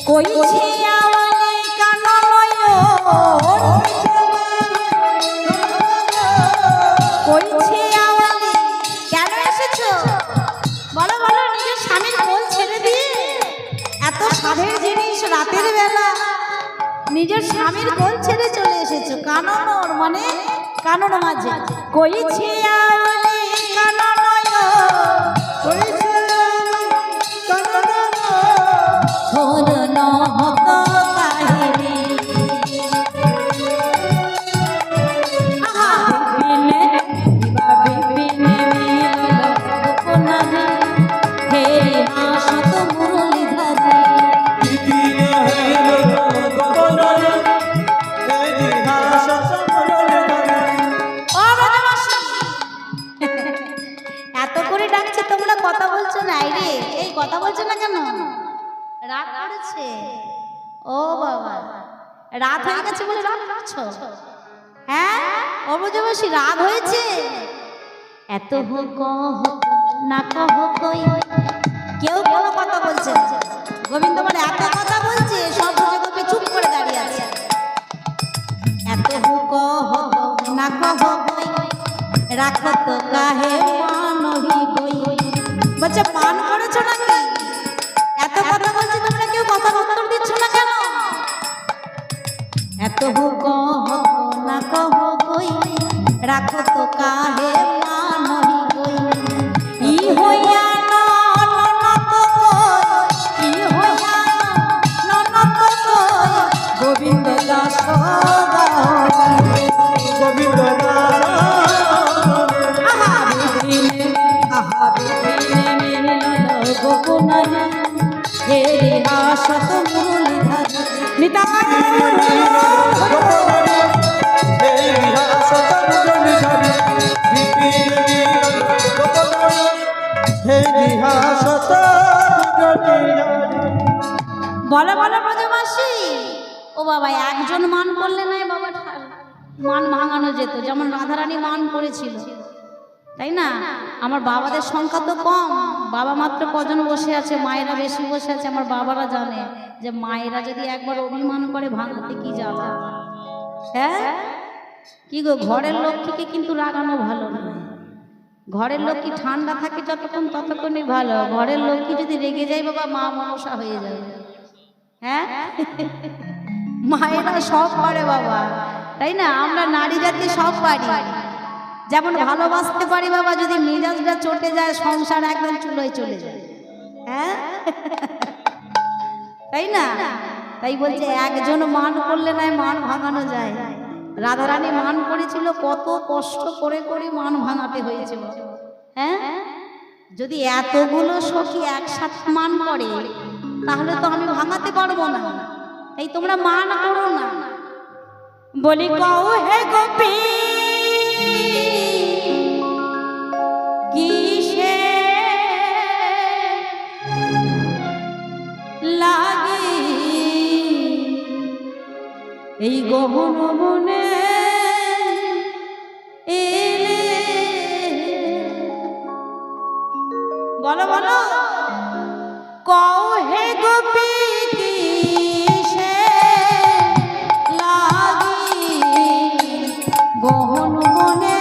কইছে আওয়ালে কাননয়, কইছে আওয়ালে কেন এসেছো বলো বলো, নিজের স্বামীর কোল ছেড়ে দিয়ে এত সাধের জিনিস রাতের বেলা নিজের স্বামীর কোল ছেড়ে চলে এসেছো কাননর মানে কানন মাঝে। কইছে আওয়ালে কাননয়, কইছে ধর নহত কাহিনী, আহা বিপিনে বিবা বিপিনে মিলল গোপনারে, হে হাসত মুরলীধারে, বিপিনে হইল গোপনারে, হেরি হাসত মুরলীধারে। ও ব্রজবাসী, এত করে ডাকছে তোমরা কথা বলছো না, এই রে এই কথা বলছো না কেন? রাত করেছে, ও বাবা রাত হয়ে গেছে বলে রাত করছো, হ্যাঁ ও ব্রজবাসী রাত হয়েছে, এত হোক না কহ কই, কেউ কোনো কথা বলছে না। গোবিন্দ বলে এত কথা বলছে, সব ব্রজগোপী চুপ করে দাঁড়িয়ে আছে। এত হোক না কহ কই, রাখো তো কাহে মানহি কই, বলছে পান করেছো নাকি? এত কথা বলছি তোমরা কেউ কথা উত্তর দিচ্ছ না কেন? এত হুক না কহ কই, রাখো তো কাহে মানহি কই, ই হইয়া ননত কই, ই হইয়া ননত কই, গোবিন্দ দাস গোবিন্দ আহা বিপিনে মিলল গোপনারে, হেরি হাসত মুরলীধারে, নিতাই বলো বলো ব্রজবাসী। ও বাবা একজন মান করলে নাই বাবা মান ভাঙানো যেত, যেমন রাধারানী মান করেছিল, তাই না? আমার বাবাদের সংখ্যা তো কম, বাবা মাত্র কজন বসে আছে, মায়েরা বেশি বসে আছে। আমার বাবারা জানে যে মায়েরা যদি একবার অভিমান করে ভাঙতে কি জ্বালা, হ্যাঁ কি গো, ঘরের লক্ষ্মীকে কিন্তু রাগানো ভালো নয়। ঘরের লক্ষ্মী ঠান্ডা থাকে যতক্ষণ ততক্ষণই ভালো, ঘরের লক্ষ্মী যদি রেগে যায় বাবা মা মনসা হয়ে যাবে, হ্যাঁ মায়েরা সব পারে বাবা, তাই না? আমরা নারী জাতি সব পারি, যেমন ভালোবাসতে পারি বাবা, যদি মেজাজটা চটে যায় সংসার একদম চুলোয় চলে যায়, হ্যাঁ তাই না? তাই বলছে একজন মান করলে নাই মান ভাঙানো যায়। রাধারানী মান করেছিল, কত কষ্ট করে করে মান ভাঙাতে হয়েছিল, হ্যাঁ যদি এতগুলো সখী একসাথে মান করে তাহলে তো আমি ভাঙাতে পারবো না। তাই তোমরা মান করো না। বলি কও হে গোপী কিসে লাগে এই গহন মনে এলে, বলো বলো কও হে গোপী কিসে লাগি গহন মনে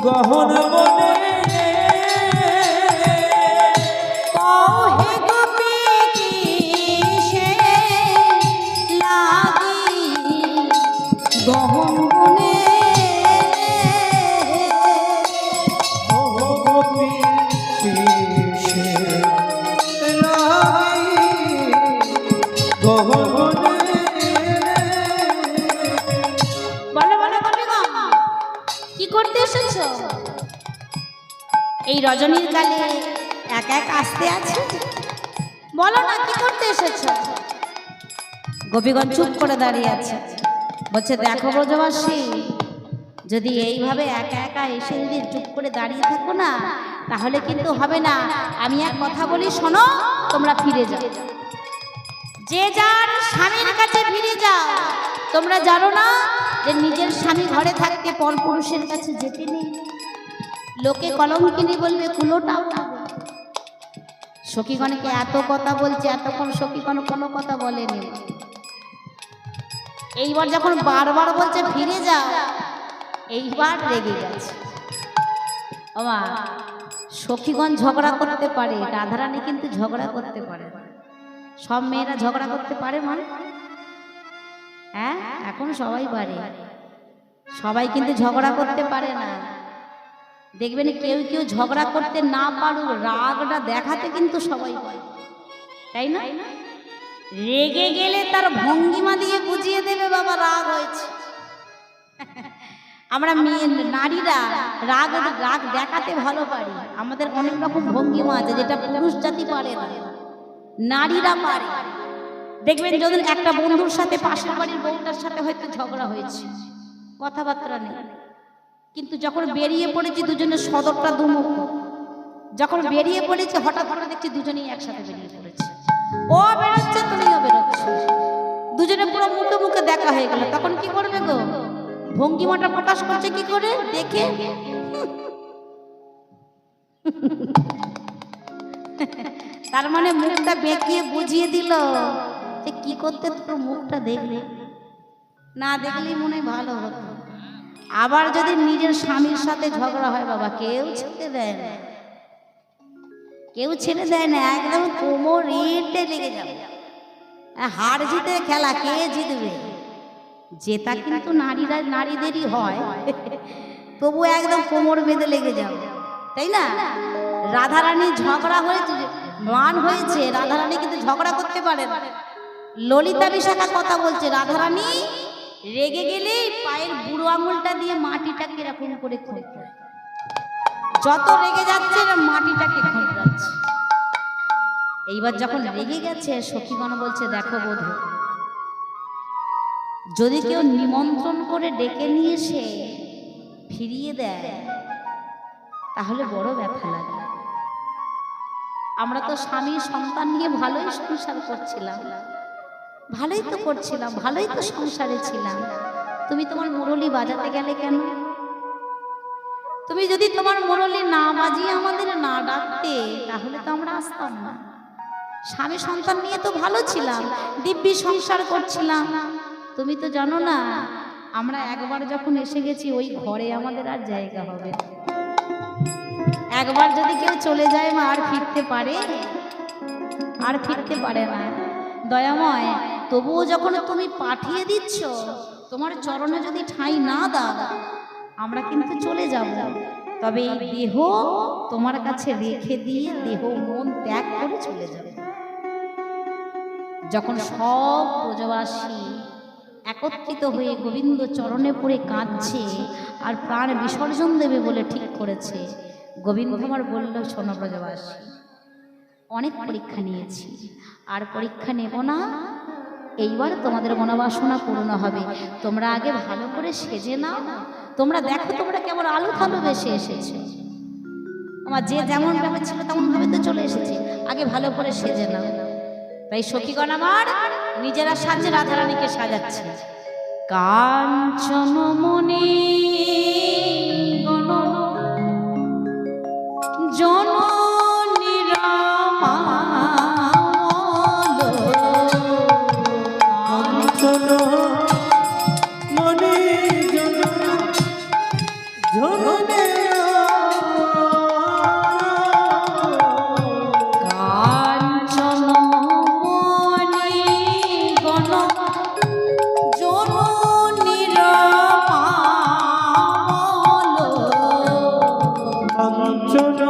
গহন মনে কও হে গোপী কিসে লাগি গহন এই রজনীর কালে একা একা আসতে আছে? বলো না কি করতে এসেছো? গোপীগণ চুপ করে দাঁড়িয়ে আছে। বলছে দেখো ব্রজবাসী, যদি এইভাবে একা একা এসে যদি চুপ করে দাঁড়িয়ে থাকো না, তাহলে কিন্তু হবে না। আমি এক কথা বলি, শোনো, তোমরা ফিরে যাও, যে যার স্বামীর কাছে ফিরে যাও। তোমরা জানো না যে নিজের স্বামী ঘরে থাকতে পরপুরুষের কাছে যেতে নেই? লোকে কলঙ্কিনী বলবে, কুলোটাও না। সখীগণকে এত কথা বলছে, এতক্ষণ সখীগণ কোনো কথা বলেনি। এইবার যখন বারবার বলছে ফিরে যাও, এইবার রেগে গেছে। ওমা, সখীগণ ঝগড়া করতে পারে, রাধারানী কিন্তু ঝগড়া করতে পারে না। সব মেয়েরা ঝগড়া করতে পারে মানে? হ্যাঁ, এখন সবাই পারে, সবাই কিন্তু ঝগড়া করতে পারে না। দেখবেন কেউ কেউ ঝগড়া করতে না পারুক, রাগটা দেখাতে কিন্তু সবাই পারে, তাই না? রেগে গেলে তার ভঙ্গিমা দিয়ে বুঝিয়ে দেবে বাবা রাগ হয়েছে। আমরা মেয়ে নারীরা রাগ রাগ দেখাতে ভালো পারি। আমাদের অনেক রকম ভঙ্গিমা আছে যেটা পুরুষ জাতি পারে না, নারীরা পারে। দেখবেন যদি একটা বন্ধুর সাথে পাশের বাড়ির বউটার সাথে হয়তো ঝগড়া হয়েছে, কথাবার্তা নেই, কিন্তু যখন বেরিয়ে পড়েছি দুজনের সদরটা দুমুখ, যখন বেরিয়ে পড়েছে হঠাৎ করে দেখছি দুজনেই একসাথে বেরিয়ে পড়েছে। ও বেরোচ্ছে, তুমিও বেরোচ্ছে, দুজনে পুরো মুখে মুখে দেখা হয়ে গেল। তখন কি করবে গো? ভঙ্গিমাটা প্রকাশ করছে কি করে দেখে? তার মানে মুখটা বেঁকিয়ে বুঝিয়ে দিল যে কি করতে তোর মুখটা দেখলে, না দেখলেই মনে ভালো হতো। আবার যদি নিজের স্বামীর সাথে ঝগড়া হয় বাবা, কেউ ছেড়ে দেয় না, কেউ ছেড়ে দেয় না, একদম কোমর রেটে লেগে যাবে। হার জিতে খেলা, কে জিতবে? জেতা কিন্তু নারীদেরই হয়, তবু একদম কোমর বেঁধে লেগে যাবে, তাই না? রাধারানী ঝগড়া হয়েছে, মান হয়েছে, রাধারানী কিন্তু ঝগড়া করতে পারে না। ললিতা বিশাখা কথা বলছে, রাধারানী রেগে গেলে পায়ের বুড়ো আঙুলটা দিয়ে মাটিটাকে এরকম করে খুঁড়ে, যত রেগে যাচ্ছে মাটিটাকে খুঁড়াচ্ছে। এইবার যখন রেগে গেছে, সখীগণ বলছে দেখো বধূ, যদি কেউ নিমন্ত্রণ করে ডেকে নিয়ে এসে ফিরিয়ে দেয় তাহলে বড় ব্যথা লাগে। আমরা তো স্বামী সন্তান নিয়ে ভালোই সংসার করছিলাম, ভালোই তো করছিলাম, ভালোই তো সংসারে ছিলাম। তুমি তোমার মুরলি বাজাতে গেলে কেন? তুমি যদি তোমার মুরলি না বাজিয়ে আমাদের না ডাকতে, তাহলে তো আমরা আসতাম না। স্বামী সন্তান নিয়ে তো ভালো ছিলাম, দিব্যি সংসার করছিলাম। তুমি তো জানো না, আমরা একবার যখন এসে গেছি ওই ঘরে আমাদের আর জায়গা হবে না। একবার যদি কেউ চলে যায় মা, আর ফিরতে পারে? আর ফিরতে পারে না। দয়াময়, তবুও যখন তুমি পাঠিয়ে দিচ্ছ, তোমার চরণে যদি ঠাঁই না দাও, আমরা কিন্তু চলে যাব। তবে এই দেহ তোমার কাছে রেখে দিয়ে দেহ মন ত্যাগ করে চলে যাবে। যখন সব ব্রজবাসী একত্রিত হয়ে গোবিন্দ চরণে পড়ে কাঁদছে আর প্রাণ বিসর্জন দেবে বলে ঠিক করেছে, গোবিন্দ আমার বলল, শোনো ব্রজবাসী, অনেক পরীক্ষা নিয়েছি, আর পরীক্ষা নেব না। এইবার তোমাদের মনোবাসনা পূর্ণ হবে। তোমরা আগে ভালো করে সেজে নাও। তোমরা দেখো তোমরা কেমন আলু থালু বেশে এসেছে। আমার যে যেমন ভাবে ছিল তেমন ভাবে তো চলে এসেছে, আগে ভালো করে সেজে নাও। তাই সখীগণ আমার নিজেরা সাজে রাধারানীকে সাজাচ্ছে। কাঞ্চনমণি গণ জননী রামাল, কাঞ্চনমণি জননী কাঞ্চন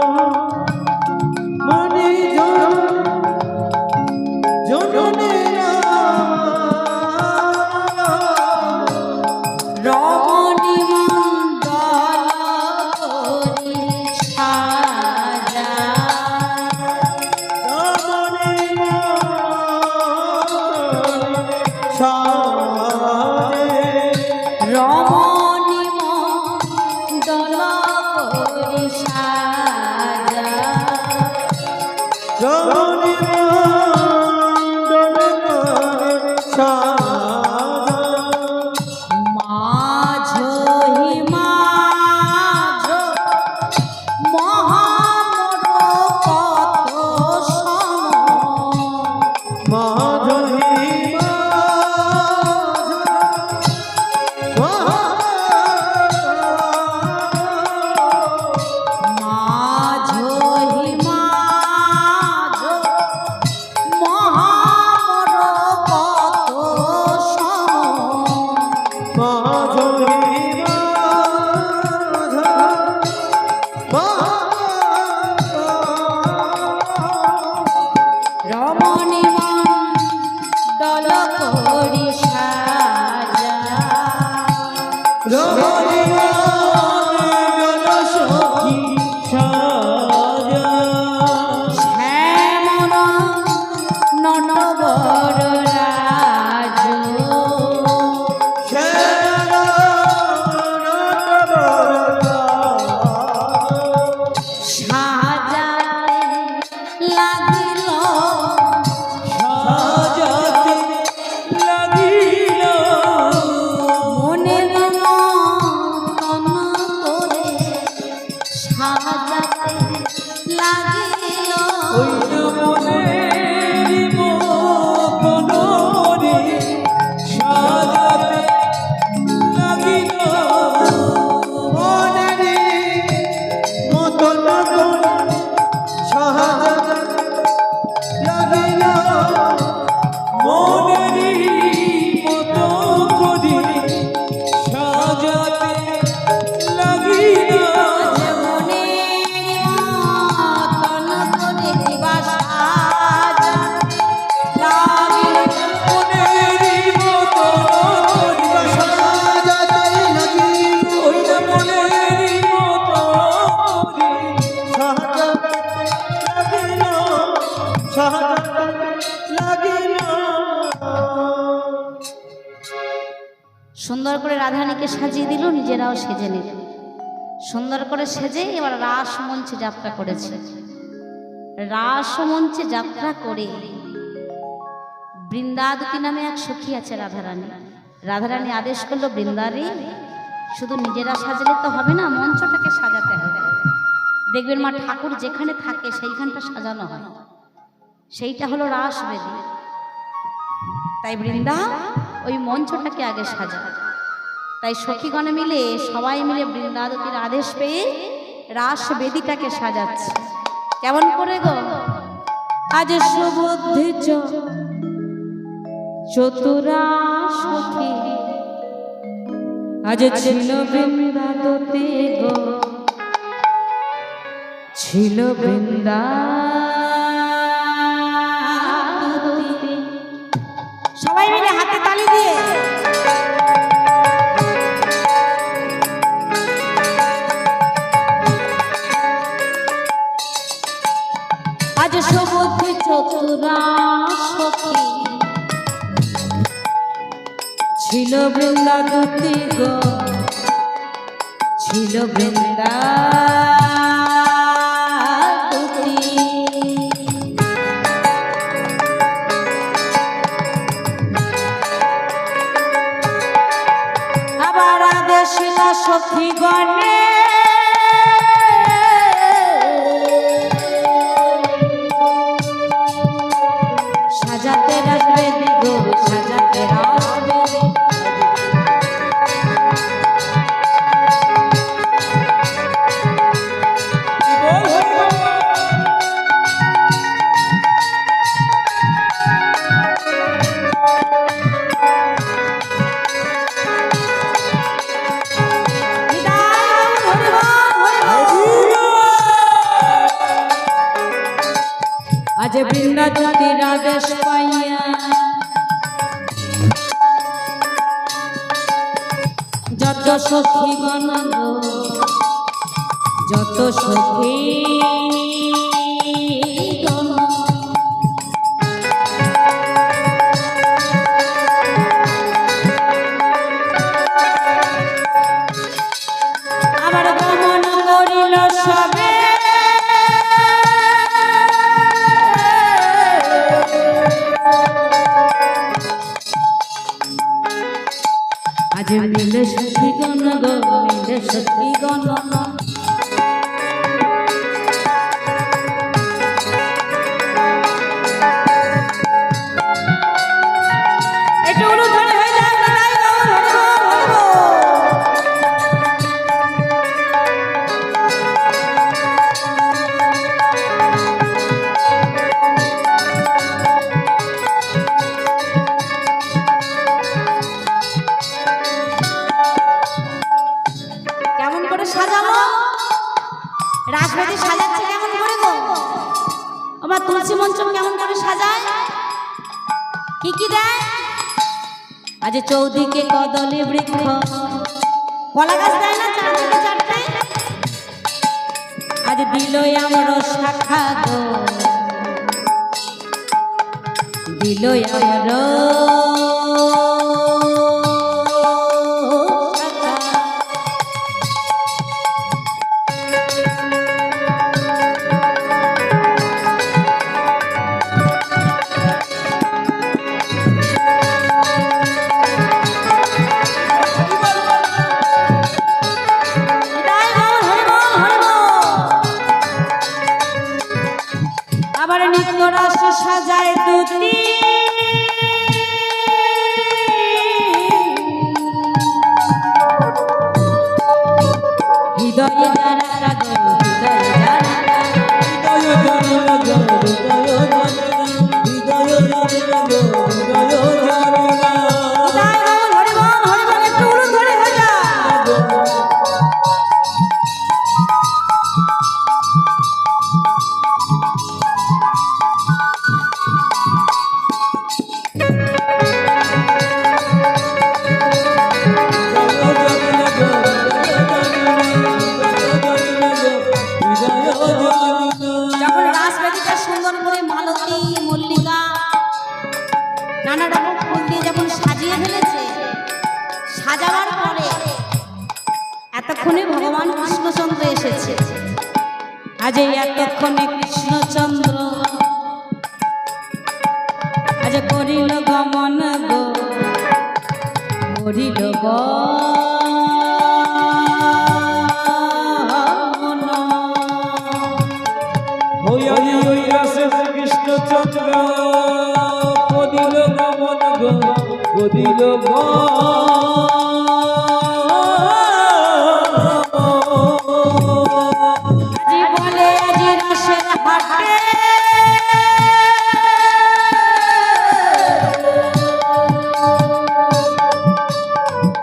রমণী মণ্ডল সাজা মাঝো হি মাঝো মহামর কত সম মাধবী মাঝো হি মাঝো মহামর কত সম রমণী মণ্ডল করি সাজা শ্যামল নটবর রাজ সাজাতে লাগিল মনের মতন করে সাজাতে লাগিল সুন্দর করে রাধারানীকে সাজিয়ে দিল, নিজেরাও সেজে নিল। সুন্দর করে সেজে এবার রাস মঞ্চে যাত্রা করেছে। রাস মঞ্চে যাত্রা করে বৃন্দাদতী নামে এক সখী আছে রাধারানী। রাধারানী আদেশ করলো, বৃন্দারে শুধু নিজেরা সাজলে তো হবে না, মঞ্চটাকে সাজাতে হবে। দেখবেন মা, ঠাকুর যেখানে থাকে সেইখানটা সাজানো হয়, সেইটা হলো রাসবেদী। তাই বৃন্দা ওই মঞ্চটাকে আগে সাজা। তাই সখীগণে মিলে সবাই মিলে বৃন্দাদতীর আদেশ পেয়ে রাসবেদীটাকে সাজাচ্ছে। কেমন করে গো? আজ সুবুদ্ধি চতুরা সখী আজ ছিল বৃন্দাদতী গো, ছিল বৃন্দাদতী। সবাই মিলে হাতে তালি দিয়ে আজ সুবুদ্ধি চতুরা সখী ছিল বৃন্দাদতী গো, ছিল বৃন্দাদতী। আবার আদেশিল সখীগণে সাজাতে রাসবেদী গো, সাজাতে রাসবেদী। আজ বৃন্দাদতীর আদেশ পাইয়া যত সখীগণ গো, যত সখীগণ আবার গমন করিল সবে মিলে সখী গণ গো মিলে সখী গণ একটু অনুধ্বনি হয়ে যায় তাই বাবা হরিবো কেমন করে সাজাবো রাজবাড়ি সাজাচ্ছে কেমন করে গো আমার তুলসী মঞ্চ কেমন করে সাজায় কি কি দেয় আজ চৌদিকে কদলী বৃক্ষ কলা গাছ দেয় না চারদিকে চারটে আজ দিল আমার শাখা গো দিল আমার আবার নিত্য রাশি সাজায় দুটি হৃদয়ে যারা গো হৃদয়ে যারা যখন রাজবাড়িটা সুন্দর করে মালতী মল্লিকা নানা রকম ফুল দিয়ে যখন সাজিয়ে ফেলেছে সাজাবার পরে এতক্ষণে ভগবান কৃষ্ণচন্দ্র এসেছে আজ এই এতক্ষণে কৃষ্ণচন্দ্র আজ করিল গমন গো করিল কৃষ্ণচন্দ্র কদিল গমন গো কদিল বলে আজি রসের হাটে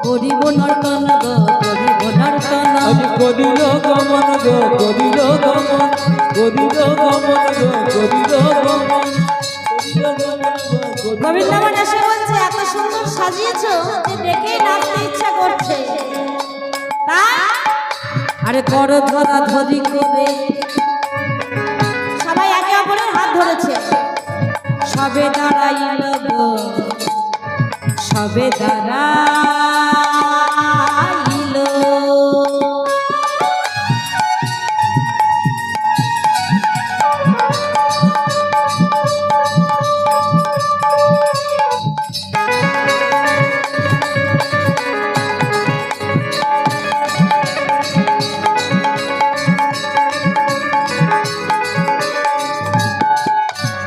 করিব নর্তন গো করিব নর্তন কদিল গমন গো কদিল গমন কদিল গমন গো কদিল গমন গোবিন্দমান এসে বলছে এত সুন্দর সাজিয়েছো যে দেখেই নাচতে ইচ্ছা করছে তাই আরে কর ধরা ধরি করে সবাই একে অপরের হাত ধরেছে সবে দাঁড়াইল গো সবে দাঁড়াইল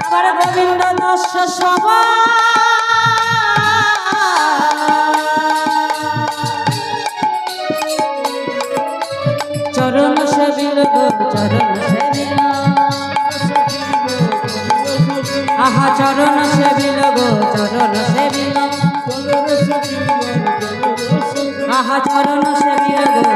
আবার গোবিন্দ দশ সভা চরণ সেবিল গো চরণ সেবিল আহা চরণ সেবিল গো চরণ সেবিল আহা চরণ সেবিল গো